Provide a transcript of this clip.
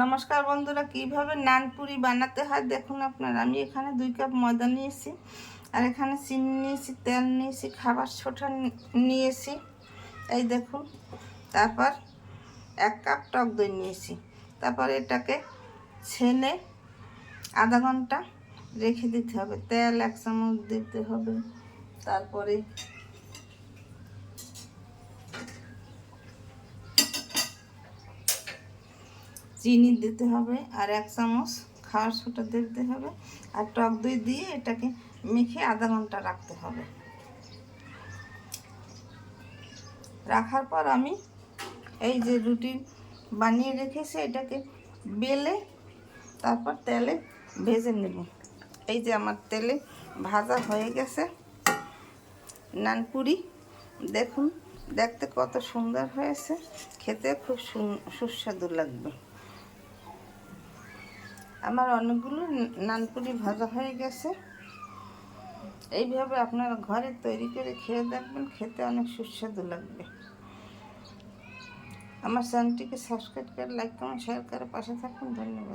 নমস্কার বন্ধুরা, কিভাবে নানপুরি বানাতে হয় দেখুন আপনারা। আমি এখানে 2 কাপ ময়দা নিয়েছি, আর এখানে চিনি নিয়েছি, তেল নিয়েছি, খাবার সোডা নিয়েছি, এই দেখুন। তারপর 1 কাপ টক দই নিয়েছি। তারপর এটাকে ছেনে আধা ঘন্টা রেখে দিতে হবে। তেল 1 চামচ দিতে হবে। তারপরে চিনি দিতে হবে, আর 1 চামচ খাবার সোডা দিতে হবে, আর টক দই দিয়ে এটাকে মেখে আধা ঘন্টা রাখতে হবে। রাখার পর আমি এই যে রুটি বানিয়ে রেখেছি এটাকে বেলে তারপর তেলে ভেজে নেব। এই যে আমার তেলে ভাজা হয়ে গেছে নানপুরি, দেখুন দেখতে কত সুন্দর হয়েছে, খেতে খুব সুস্বাদু লাগবে। আমার অনেকগুলো নানপুরি ভাজা হয়ে গেছে। এইভাবে আপনারা ঘরে তৈরি করে খেয়ে দেখবেন, খেতে অনেক সুস্বাদু লাগবে। আমার চ্যানেলটিকে সাবস্ক্রাইব করে লাইক কমেন্ট শেয়ার করে পাশে থাকুন। ধন্যবাদ।